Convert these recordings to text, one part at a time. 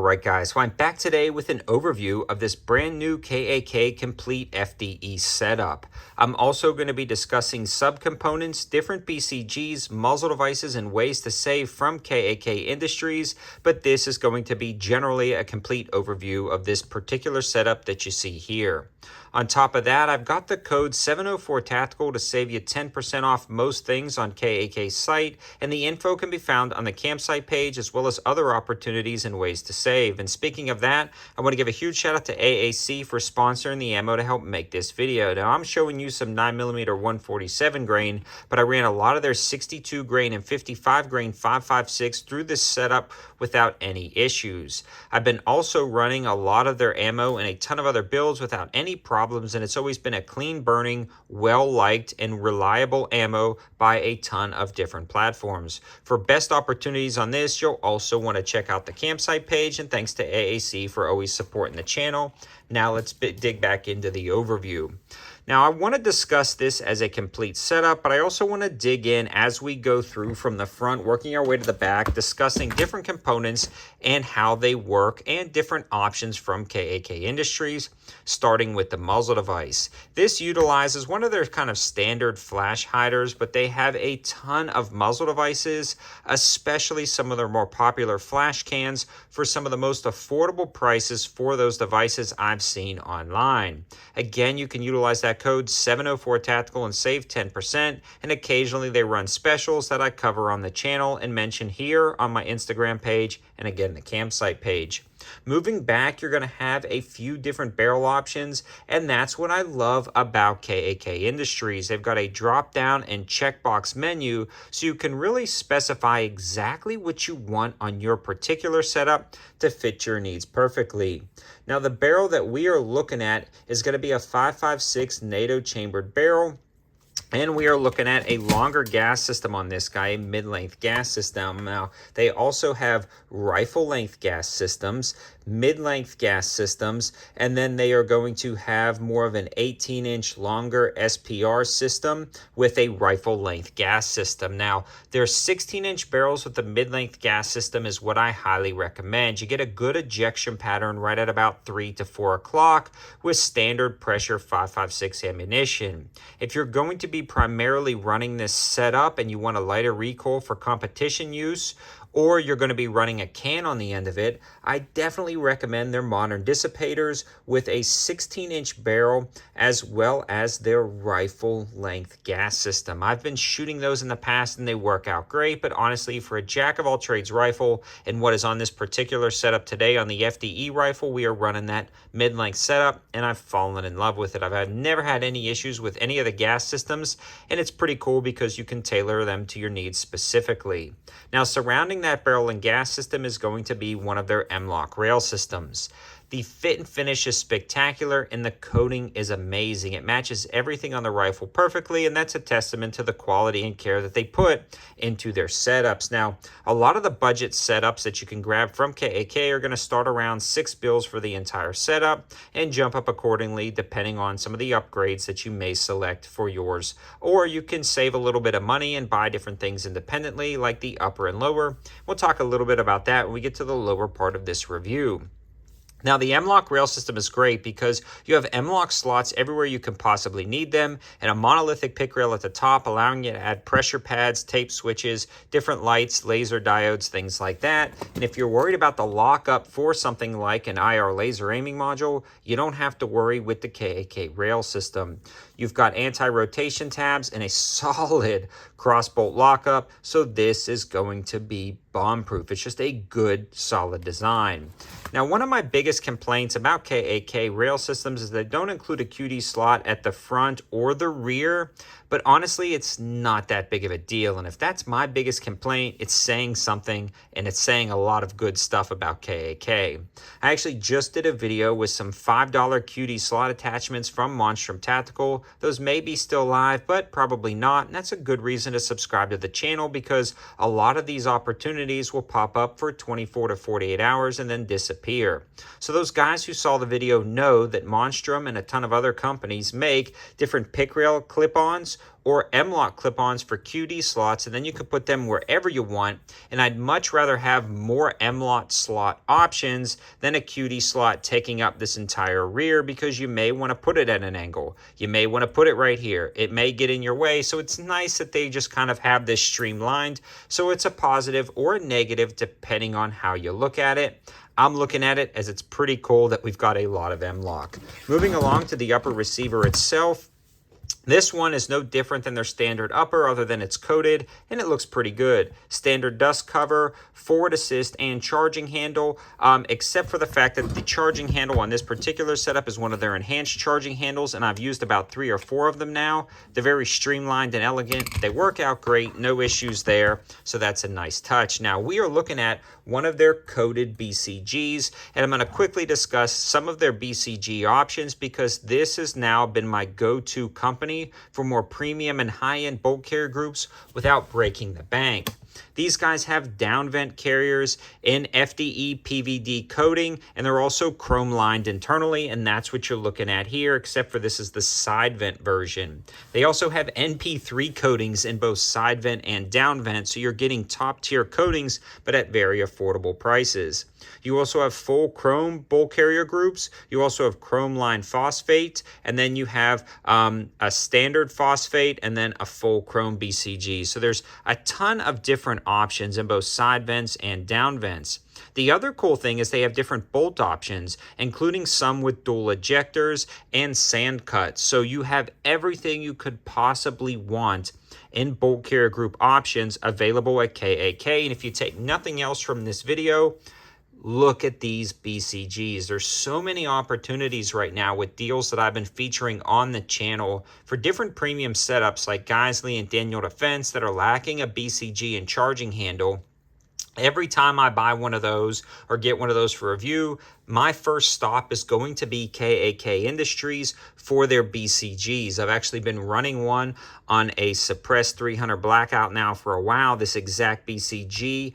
Alright guys, so I'm back today with an overview of this brand new KAK Complete FDE setup. I'm also going to be discussing subcomponents, different BCGs, muzzle devices, and ways to save from KAK Industries, but this is going to be generally a complete overview of this particular setup that you see here. On top of that, I've got the code 704 Tactical to save you 10% off most things on KAK's site, and the info can be found on the campsite page as well as other opportunities and ways to save. And speaking of that, I want to give a huge shout out to AAC for sponsoring the ammo to help make this video. Now, I'm showing you some 9mm 147 grain, but I ran a lot of their 62 grain and 55 grain 5.56 through this setup without any issues. I've been also running a lot of their ammo and a ton of other builds without any problems, and it's always been a clean burning, well-liked, and reliable ammo by a ton of different platforms. For best opportunities on this, you'll also want to check out the campsite page, and thanks to AAC for always supporting the channel. Now let's dig back into the overview. Now, I want to discuss this as a complete setup, but I also want to dig in as we go through from the front, working our way to the back, discussing different components and how they work and different options from KAK Industries, starting with the muzzle device. This utilizes one of their kind of standard flash hiders, but they have a ton of muzzle devices, especially some of their more popular flash cans for some of the most affordable prices for those devices I've seen online. Again, you can utilize that code 704 Tactical and save 10%, and occasionally they run specials that I cover on the channel and mention here on my Instagram page and again the campsite page. Moving back, you're going to have a few different barrel options, and that's what I love about KAK Industries. They've got a drop down and checkbox menu, so you can really specify exactly what you want on your particular setup to fit your needs perfectly. Now, the barrel that we are looking at is going to be a 5.56 NATO chambered barrel. And we are looking at a longer gas system on this guy, a mid-length gas system. Now, they also have rifle-length gas systems, mid-length gas systems, and then they are going to have more of an 18-inch longer SPR system with a rifle-length gas system. Now, their 16-inch barrels with the mid-length gas system is what I highly recommend. You get a good ejection pattern right at about 3 to 4 o'clock with standard pressure 5.56 ammunition. If you're going to be primarily running this setup and you want a lighter recoil for competition use, or you're going to be running a can on the end of it, I definitely recommend their modern dissipators with a 16-inch barrel as well as their rifle length gas system. I've been shooting those in the past and they work out great, but honestly, for a jack of all trades rifle and what is on this particular setup today on the FDE rifle, we are running that mid-length setup and I've fallen in love with it. I've never had any issues with any of the gas systems, and it's pretty cool because you can tailor them to your needs specifically. Now, surrounding that barrel and gas system is going to be one of their M-LOK rail systems. The fit and finish is spectacular and the coating is amazing. It matches everything on the rifle perfectly, and that's a testament to the quality and care that they put into their setups. Now, a lot of the budget setups that you can grab from KAK are going to start around $6 for the entire setup and jump up accordingly depending on some of the upgrades that you may select for yours. Or you can save a little bit of money and buy different things independently like the upper and lower. We'll talk a little bit about that when we get to the lower part of this review. Now, the M-LOK rail system is great because you have M-LOK slots everywhere you can possibly need them, and a monolithic pick rail at the top, allowing you to add pressure pads, tape switches, different lights, laser diodes, things like that. And if you're worried about the lockup for something like an IR laser aiming module, you don't have to worry with the KAK rail system. You've got anti-rotation tabs and a solid cross-bolt lockup, so this is going to be bomb-proof. It's just a good, solid design. Now, one of my biggest complaints about KAK rail systems is they don't include a QD slot at the front or the rear, but honestly, it's not that big of a deal. And if that's my biggest complaint, it's saying something, and it's saying a lot of good stuff about KAK. I actually just did a video with some $5 QD slot attachments from Monstrum Tactical. Those may be still live, but probably not. And that's a good reason to subscribe to the channel because a lot of these opportunities will pop up for 24 to 48 hours and then disappear. So those guys who saw the video know that Monstrum and a ton of other companies make different pick rail clip-ons or M-lock clip-ons for QD slots, and then you can put them wherever you want. And I'd much rather have more M-lock slot options than a QD slot taking up this entire rear, because you may want to put it at an angle. You may want to put it right here. It may get in your way, so it's nice that they just kind of have this streamlined. So it's a positive or a negative depending on how you look at it. I'm looking at it as it's pretty cool that we've got a lot of M-lock. Moving along to the upper receiver itself. This one is no different than their standard upper, other than it's coated, and it looks pretty good. Standard dust cover, forward assist, and charging handle, except for the fact that the charging handle on this particular setup is one of their enhanced charging handles, and I've used about 3 or 4 of them now. They're very streamlined and elegant. They work out great, no issues there, so that's a nice touch. Now, we are looking at one of their coated BCGs, and I'm going to quickly discuss some of their BCG options, because this has now been my go-to company for more premium and high-end bolt carrier groups without breaking the bank. These guys have down vent carriers in FDE PVD coating, and they're also chrome lined internally, and that's what you're looking at here, except for this is the side vent version. They also have NP3 coatings in both side vent and down vent, so you're getting top tier coatings, but at very affordable prices. You also have full chrome bolt carrier groups. You also have chrome line phosphate, and then you have a standard phosphate, and then a full chrome BCG. So there's a ton of different options in both side vents and down vents. The other cool thing is they have different bolt options, including some with dual ejectors and sand cuts. So you have everything you could possibly want in bolt carrier group options available at KAK. And if you take nothing else from this video, look at these BCGs. There's so many opportunities right now with deals that I've been featuring on the channel for different premium setups like Geisley and Daniel Defense that are lacking a BCG and charging handle. Every time I buy one of those or get one of those for review, my first stop is going to be KAK Industries for their BCGs. I've actually been running one on a suppressed 300 blackout now for a while, this exact BCG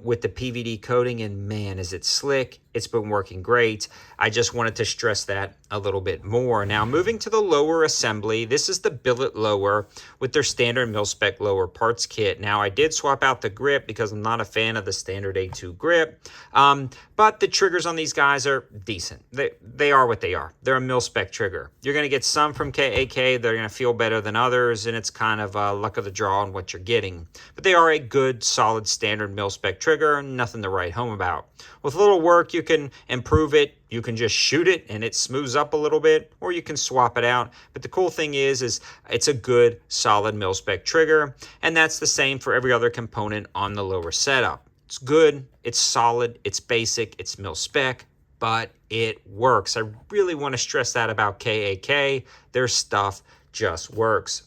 with the PVD coating, and man, is it slick. It's been working great. I just wanted to stress that a little bit more. Now, moving to the lower assembly, this is the billet lower with their standard mil-spec lower parts kit. Now, I did swap out the grip because I'm not a fan of the standard A2 grip, but the triggers on these guys are decent. They are what they are. They're a mil-spec trigger. You're going to get some from KAK. They're going to feel better than others, and it's kind of luck of the draw on what you're getting. But they are a good, solid, standard mil-spec trigger. Nothing to write home about. With a little work, you can improve it. You can just shoot it and it smooths up a little bit, or you can swap it out. But the cool thing is it's a good, solid mil-spec trigger, and that's the same for every other component on the lower setup. It's good, it's solid, it's basic, it's mil-spec, but it works. I really want to stress that about KAK. Their stuff just works.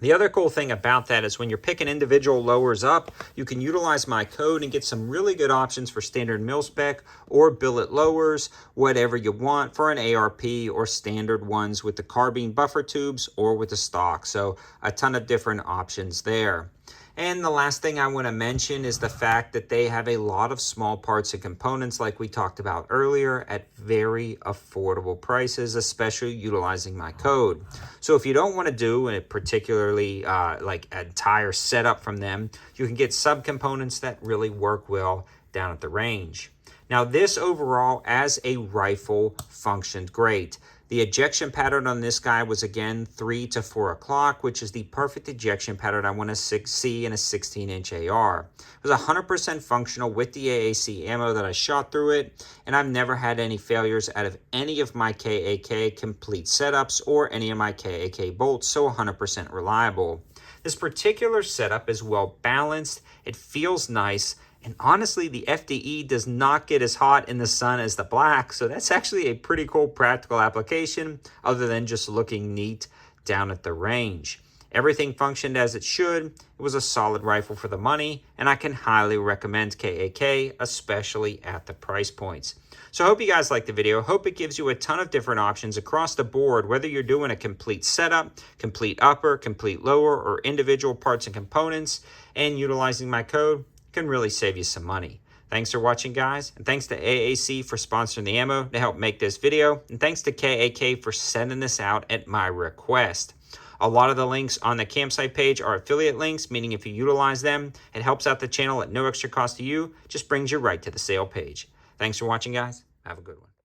The other cool thing about that is when you're picking individual lowers up, you can utilize my code and get some really good options for standard mil-spec or billet lowers, whatever you want for an ARP, or standard ones with the carbine buffer tubes or with the stock. So a ton of different options there. And the last thing I want to mention is the fact that they have a lot of small parts and components like we talked about earlier at very affordable prices, especially utilizing my code. So if you don't want to do a particularly like an entire setup from them, you can get subcomponents that really work well down at the range. Now, this overall as a rifle functioned great. The ejection pattern on this guy was, again, 3 to 4 o'clock, which is the perfect ejection pattern I want to see in a 16-inch AR. It was 100% functional with the AAC ammo that I shot through it, and I've never had any failures out of any of my KAK complete setups or any of my KAK bolts, so 100% reliable. This particular setup is well balanced, it feels nice, and honestly, the FDE does not get as hot in the sun as the black, so that's actually a pretty cool practical application other than just looking neat down at the range. Everything functioned as it should. It was a solid rifle for the money, and I can highly recommend KAK, especially at the price points. So I hope you guys liked the video. Hope it gives you a ton of different options across the board, whether you're doing a complete setup, complete upper, complete lower, or individual parts and components, and utilizing my code can really save you some money. Thanks for watching, guys, and thanks to AAC for sponsoring the ammo to help make this video, and thanks to KAK for sending this out at my request. A lot of the links on the campsite page are affiliate links, meaning if you utilize them, it helps out the channel at no extra cost to you, just brings you right to the sale page. Thanks for watching, guys. Have a good one.